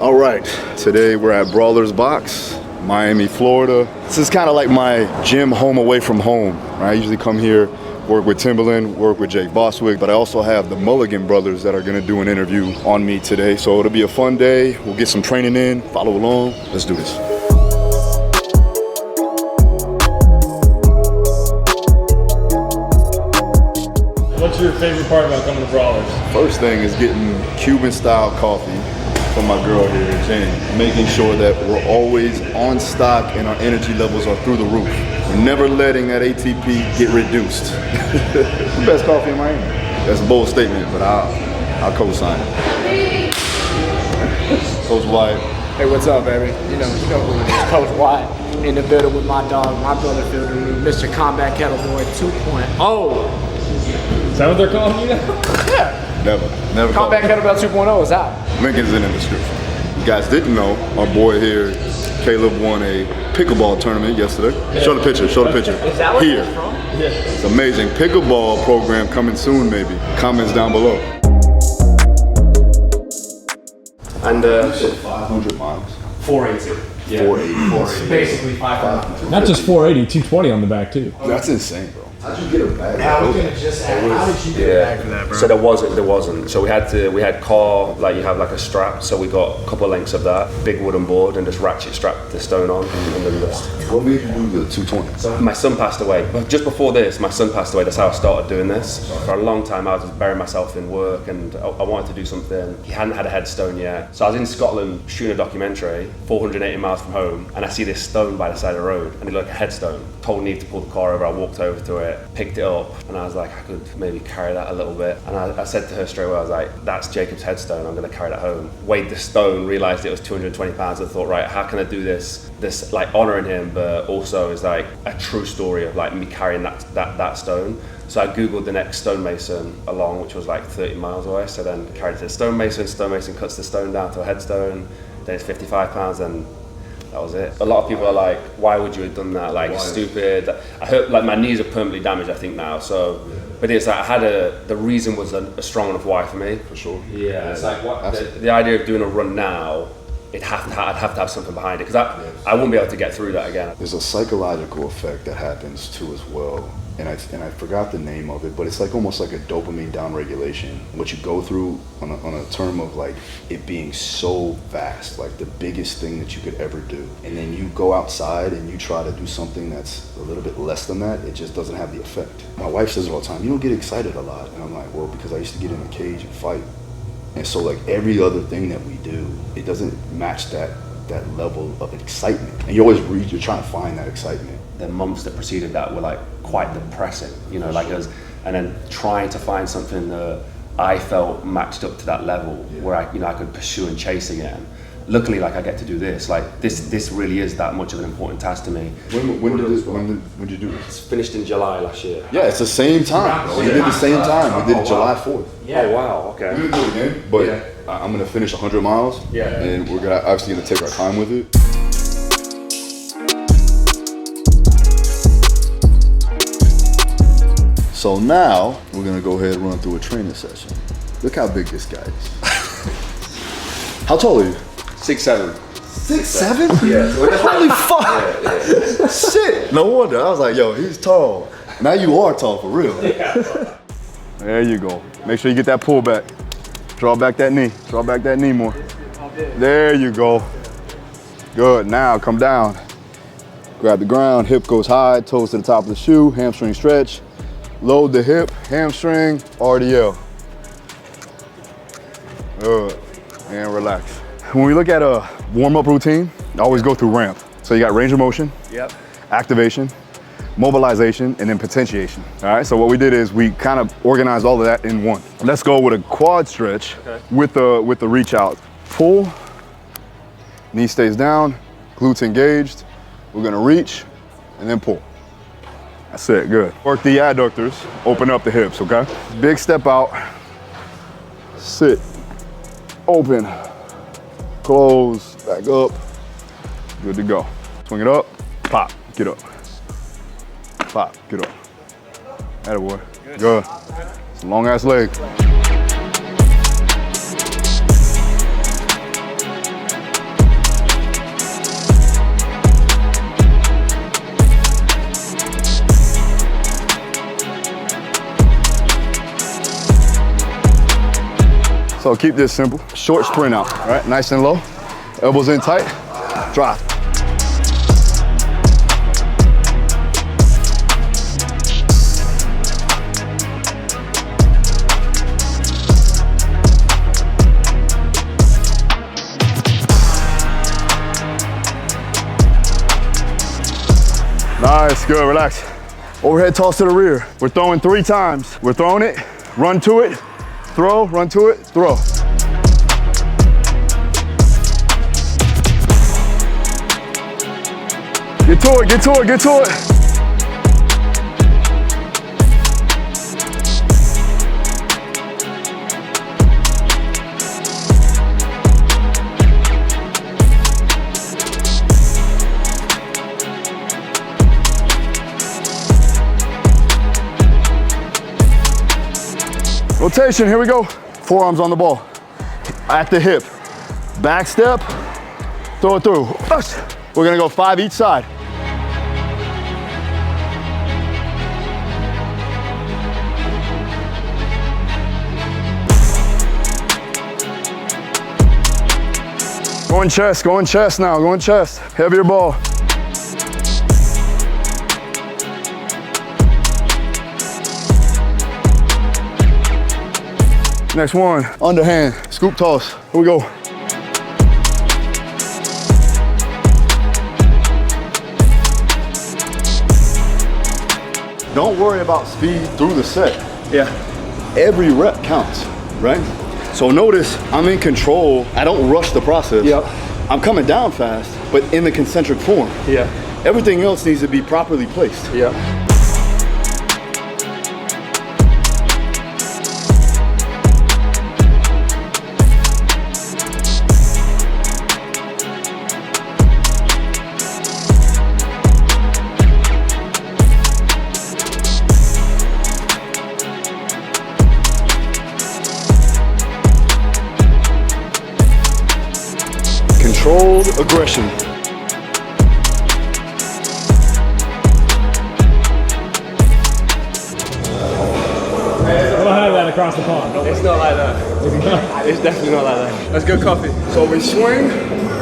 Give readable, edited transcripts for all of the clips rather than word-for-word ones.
All right, today we're at Brawlers Box, Miami, Florida. This is kind of like my gym home away from home. Right? I usually come here, work with Timberland, work with Jake Boswick, but I also have the Mulligan brothers that are gonna do an interview on me today. So it'll be a fun day. We'll get some training in, follow along. Let's do this. What's your favorite part about coming to Brawlers? First thing is getting Cuban style coffee from my girl here, Jane. Making sure that we're always on stock and our energy levels are through the roof. We're never letting that ATP get reduced. The best coffee in Miami. That's a bold statement, but I'll co-sign it. Coach Wyatt. Hey, what's up, baby? You know who it is. Coach Wyatt in the building with my dog, my brother fielding me, Mr. Combat Kettle Boy 2.0. Is that what they're calling you now? Yeah. Never. Combat Kettlebell 2.0 is out. Link is in the description. You guys didn't know, our boy here, Caleb, won a pickleball tournament yesterday. Yeah. Show the picture. Is that what here. It's from? Yeah. It's amazing. Pickleball program coming soon, maybe. Comments down below. And 500 miles. 480. Yeah. 480. Basically 500. Not just 480, 220 on the back too. That's insane, bro. How'd you get a bag? I was gonna just ask, how did you get a bag for that, bro? So there wasn't. So we had car, like you have like a strap. So we got a couple of lengths of that, big wooden board, and just ratchet strapped the stone on, and then just. What made you do the 220? So my son passed away. But just before this, my son passed away. That's how I started doing this. For a long time, I was just burying myself in work, and I wanted to do something. He hadn't had a headstone yet. So I was in Scotland shooting a documentary, 480 miles from home, and I see this stone by the side of the road, and it looked like a headstone. Told Neve to pull the car over. I walked over to it, picked it up, and I was like, I could maybe carry that a little bit. And I said to her straight away, I was like, that's Jacob's headstone, I'm gonna carry that home. Weighed the stone, realized it was 220 pounds, and thought, right, how can I do this like honoring him, but also is like a true story of like me carrying that stone. So I Googled the next stonemason along, which was like 30 miles away. So then carried it to the stonemason cuts the stone down to a headstone, then it's 55 pounds, and that was it. A lot of people are like, why would you have done that? Like, why? Stupid. I hurt, like my knees are permanently damaged, I think now. So, but it's like the reason was a strong enough why for me. For sure. Yeah, it's like the idea of doing a run now, I'd have to have something behind it, because I wouldn't be able to get through that again. There's a psychological effect that happens too as well. And I forgot the name of it, but it's like almost like a dopamine downregulation. What you go through on a term of like it being so vast, like the biggest thing that you could ever do. And then you go outside and you try to do something that's a little bit less than that, it just doesn't have the effect. My wife says it all the time, you don't get excited a lot. And I'm like, well, because I used to get in a cage and fight. And so like every other thing that we do, it doesn't match that level of excitement. And you're trying to find that excitement. The months that preceded that were like quite depressing, you know, like and then trying to find something that I felt matched up to that level where I could pursue and chase again. Luckily, like I get to do this. Like this really is that much of an important task to me. When did you do this? It's finished in July last year. Yeah, it's the same time. We did the same time. We did July 4th. Yeah. Oh wow. Okay. We're gonna do it again, but I'm gonna finish 100 miles. Yeah. And we're obviously gonna take our time with it. So now we're gonna go ahead and run through a training session. Look how big this guy is. How tall are you? 6'7". 6'7"? Yeah. Holy fuck! Yeah. Shit! No wonder. I was like, yo, he's tall. Now you are tall for real. Yeah. There you go. Make sure you get that pull back. Draw back that knee. Draw back that knee more. There you go. Good. Now come down. Grab the ground. Hip goes high. Toes to the top of the shoe. Hamstring stretch. Load the hip, hamstring, RDL. Good. And relax. When we look at a warm-up routine, I always go through ramp. So you got range of motion, activation, mobilization, and then potentiation. All right, so what we did is we kind of organized all of that in one. Let's go with a quad stretch with the reach out. Pull, knee stays down, glutes engaged. We're gonna reach and then pull. That's it, good. Work the adductors, open up the hips, okay? Big step out, sit, open, close, back up, good to go. Swing it up, pop, get up. Pop, get up. Attaboy, good. It's a long ass leg. So keep this simple. Short sprint out, all right? Nice and low. Elbows in tight. Drop. Nice, good, relax. Overhead toss to the rear. We're throwing 3 times. We're throwing it, run to it, throw, run to it, throw. Get to it, get to it, get to it. Rotation, here we go. Forearms on the ball. At the hip. Back step, throw it through. We're gonna go 5 each side. Going chest now, going chest. Heavier ball. Next one, underhand, scoop toss. Here we go. Don't worry about speed through the set. Yeah. Every rep counts, right? So notice I'm in control. I don't rush the process. Yep. I'm coming down fast, but in the concentric form. Yeah. Everything else needs to be properly placed. Yeah. Controlled aggression. We'll have that across the pond. It's not like that. It's definitely not like that. Let's go coffee. So we swing,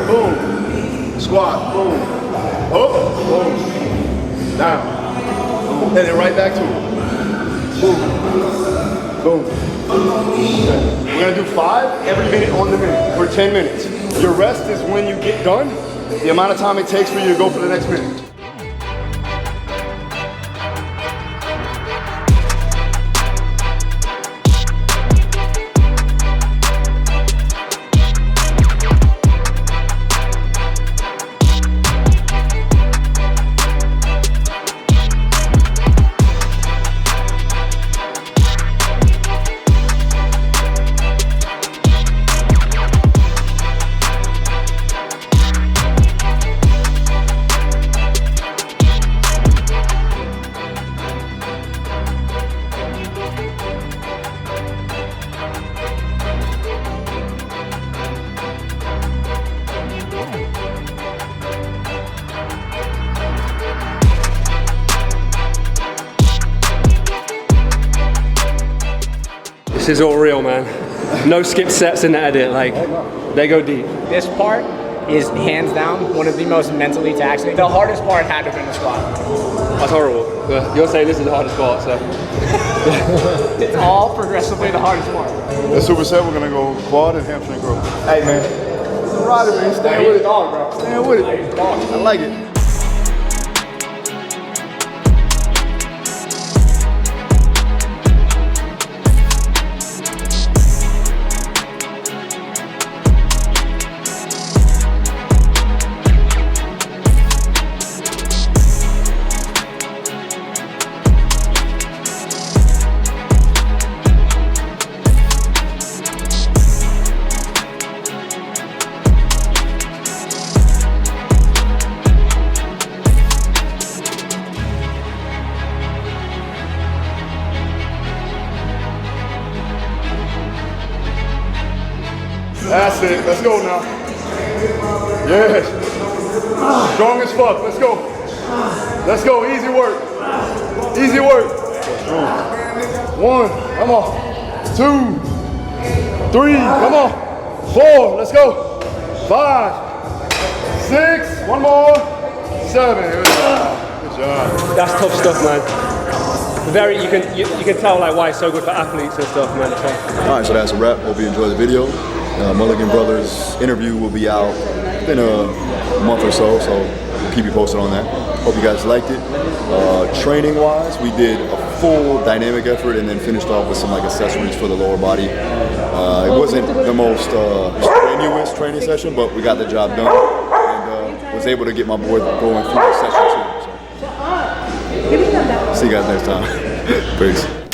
boom, squat, boom, up, boom, down, and then right back to it. Boom, boom. We're gonna do 5 every minute on the minute for 10 minutes. Your rest is when you get done, the amount of time it takes for you to go for the next minute. This is all real, man. No skip sets in the edit, like, they go deep. This part is hands down one of the most mentally taxing. The hardest part had to have been the squat. That's horrible. You're saying this is the hardest part, so. It's all progressively the hardest part. The superset, we're gonna go quad and hamstring growth. Hey man, it's a rider, man. Stay with it. Dog, bro. Stay with it. I like it. That's it. Let's go now. Yes. Strong as fuck. Let's go. Let's go. Easy work. Easy work. 1. Come on. 2. 3, come on. 4, let's go. 5, 6, one more. 7, good job. Good job. That's tough stuff, man. Very, you can tell like why it's so good for athletes and stuff, man. So. All right, so that's a wrap. Hope you enjoyed the video. Mulligan Brothers interview will be out in a month or so, so we'll keep you posted on that. Hope you guys liked it. Training-wise, we did a full dynamic effort and then finished off with some like accessories for the lower body. It wasn't the most strenuous training session, but we got the job done and was able to get my boys going through the session too. So. See you guys next time. Peace.